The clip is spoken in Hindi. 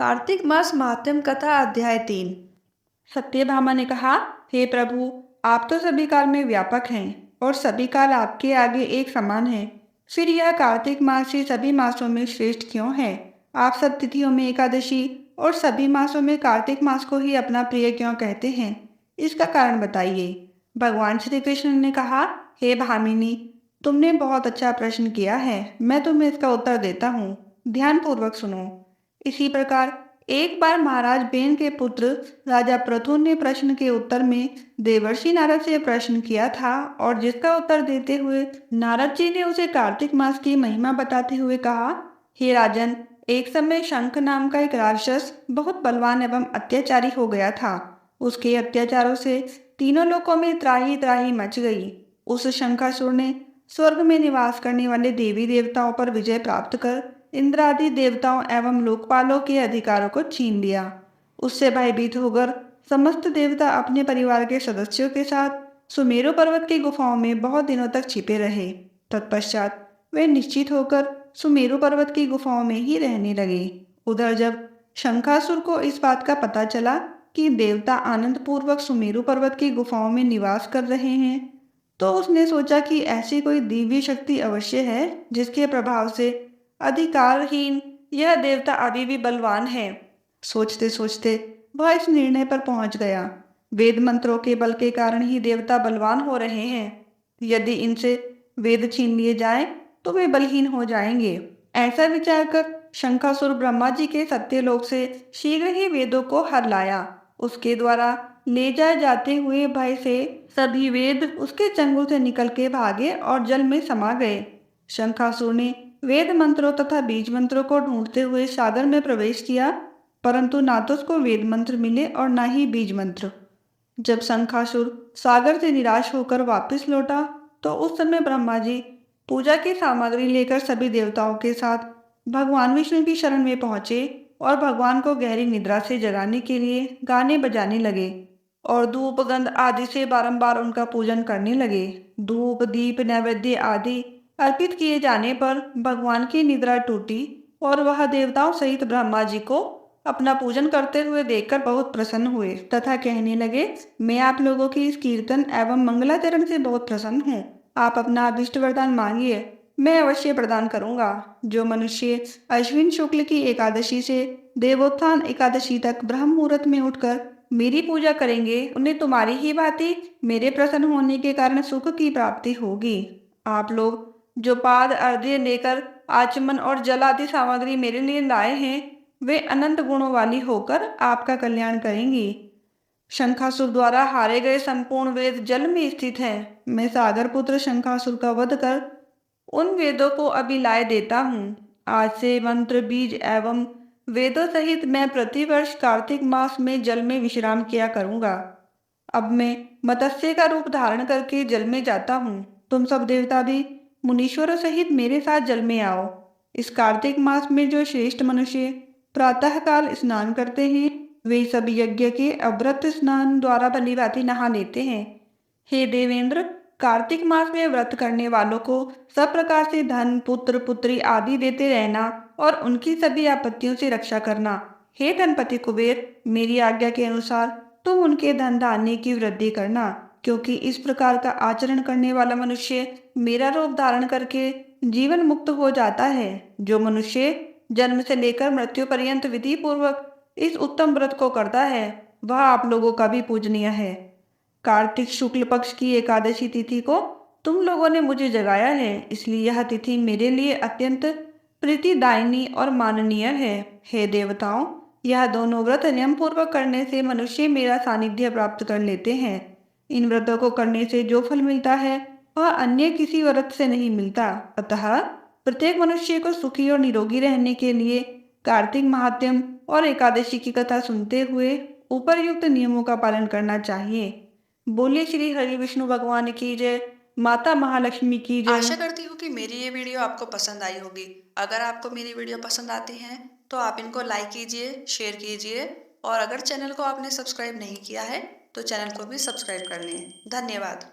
कार्तिक मास महात्म कथा अध्याय 3। सत्यभामा ने कहा, हे प्रभु, आप तो सभी काल में व्यापक हैं और सभी काल आपके आगे एक समान है। फिर यह कार्तिक मास ही सभी मासों में श्रेष्ठ क्यों है? आप सब तिथियों में एकादशी और सभी मासों में कार्तिक मास को ही अपना प्रिय क्यों कहते हैं? इसका कारण बताइए। भगवान श्री कृष्ण ने कहा, हे भामिनी, तुमने बहुत अच्छा प्रश्न किया है। मैं तुम्हें इसका उत्तर देता हूँ। ध्यानपूर्वक सुनो। इसी प्रकार एक बार महाराज बेन के पुत्र राजा पृथु ने प्रश्न के उत्तर में देवर्षि नारद से प्रश्न किया था और जिसका उत्तर देते हुए नारद जी ने उसे कार्तिक मास की महिमा बताते हुए कहा, हे राजन, एक समय शंख नाम का एक राक्षस बहुत बलवान एवं अत्याचारी हो गया था। उसके अत्याचारों से तीनों लोकों में त्राही त्राही मच गई। उस शंखासुर ने स्वर्ग में निवास करने वाले देवी देवताओं पर विजय प्राप्त कर इंद्र आदि देवताओं एवं लोकपालों के अधिकारों को छीन लिया। उससे भयभीत होकर समस्त देवता अपने परिवार के सदस्यों के साथ सुमेरु पर्वत की गुफाओं में बहुत दिनों तक छिपे रहे। तत्पश्चात वे निश्चित होकर सुमेरु पर्वत की गुफाओं में ही रहने लगे। उधर जब शंखासुर को इस बात का पता चला कि देवता आनंद पूर्वक सुमेरु पर्वत की गुफाओं में निवास कर रहे हैं, तो उसने सोचा कि ऐसी कोई दिव्य शक्ति अवश्य है जिसके प्रभाव से अधिकारहीन यह देवता अभी भी बलवान है। सोचते सोचते वह इस निर्णय पर पहुंच गया, वेद मंत्रों के बल के कारण ही देवता बलवान हो रहे हैं। यदि इनसे वेद छीन लिए जाएं तो वे बलहीन हो जाएंगे। ऐसा विचार कर शंखासुर ब्रह्मा जी के सत्यलोक से शीघ्र ही वेदों को हर लाया। उसके द्वारा ले जाए जाते हुए भय से सभी वेद उसके चंगुल से निकल के भागे और जल में समा गए। शंखासुर ने वेद मंत्रों तथा बीज मंत्रों को ढूंढते हुए सागर में प्रवेश किया, परंतु ना तो उसको वेद मंत्र मिले और ना ही बीज मंत्र। जब शंखासुर सागर से निराश होकर वापस लौटा तो उस समय ब्रह्मा जी पूजा की सामग्री लेकर सभी देवताओं के साथ भगवान विष्णु की शरण में पहुंचे और भगवान को गहरी निद्रा से जगाने के लिए गाने बजाने लगे और धूप गंध आदि से बारंबार उनका पूजन करने लगे। धूप दीप नैवेद्य आदि अर्पित किए जाने पर भगवान की निद्रा टूटी और वह देवताओं सहित ब्रह्मा जी को अपना पूजन करते हुए देखकर बहुत प्रसन्न हुए तथा कहने लगे, मैं आप लोगों की इस कीर्तन एवं मंगलाचरण से बहुत प्रसन्न हूँ। आप अपना अभिष्ट वरदान मांगिए, मैं अवश्य प्रदान करूंगा। जो मनुष्य अश्विन शुक्ल की एकादशी से देवोत्थान एकादशी तक ब्रह्म मुहूर्त में उठकर मेरी पूजा करेंगे, उन्हें तुम्हारी ही भांति मेरे प्रसन्न होने के कारण सुख की प्राप्ति होगी। आप लोग जो पाद अर्घ्य लेकर आचमन और जल आदि सामग्री मेरे लिए लाए हैं, वे अनंत गुणों वाली होकर आपका कल्याण करेंगी। शंखासुर द्वारा हारे गए संपूर्ण वेद जल में स्थित हैं। मैं सागर पुत्र शंखासुर का वध कर उन वेदों को अभी लाए देता हूँ। आज से मंत्र बीज एवं वेदों सहित मैं प्रतिवर्ष कार्तिक मास में जल में विश्राम किया करूँगा। अब मैं मत्स्य का रूप धारण करके जल में जाता हूँ। तुम सब देवता भी मुनीश्वरों सहित मेरे साथ जल में आओ। इस कार्तिक मास में जो श्रेष्ठ मनुष्य प्रातःकाल स्नान करते हैं, वे सब यज्ञ के अव्रत स्नान द्वारा भली भांति नहा लेते हैं। हे देवेंद्र, कार्तिक मास में व्रत करने वालों को सब प्रकार से धन पुत्र पुत्री आदि देते रहना और उनकी सभी आपत्तियों से रक्षा करना। हे धनपति कुबेर, मेरी आज्ञा के अनुसार तुम उनके धन धान्य की वृद्धि करना, क्योंकि इस प्रकार का आचरण करने वाला मनुष्य मेरा रूप धारण करके जीवन मुक्त हो जाता है। जो मनुष्य जन्म से लेकर मृत्यु पर्यंत विधि पूर्वक इस उत्तम व्रत को करता है, वह आप लोगों का भी पूजनीय है। कार्तिक शुक्ल पक्ष की एकादशी तिथि को तुम लोगों ने मुझे जगाया है, इसलिए यह तिथि मेरे लिए अत्यंत प्रीतिदायिनी और माननीय है। हे देवताओं, यह दोनों व्रत नियम पूर्वक करने से मनुष्य मेरा सानिध्य प्राप्त कर लेते हैं। इन व्रतों को करने से जो फल मिलता है वह अन्य किसी व्रत से नहीं मिलता। अतः प्रत्येक मनुष्य को सुखी और निरोगी रहने के लिए कार्तिक महात्म्य और एकादशी की कथा सुनते हुए उपरयुक्त नियमों का पालन करना चाहिए। बोलिए श्री हरि विष्णु भगवान की जय। माता महालक्ष्मी की जय। आशा करती हूँ कि मेरी ये वीडियो आपको पसंद आई होगी। अगर आपको मेरी वीडियो पसंद आती है तो आप इनको लाइक कीजिए, शेयर कीजिए और अगर चैनल को आपने सब्सक्राइब नहीं किया है तो चैनल को भी सब्सक्राइब कर लें। धन्यवाद।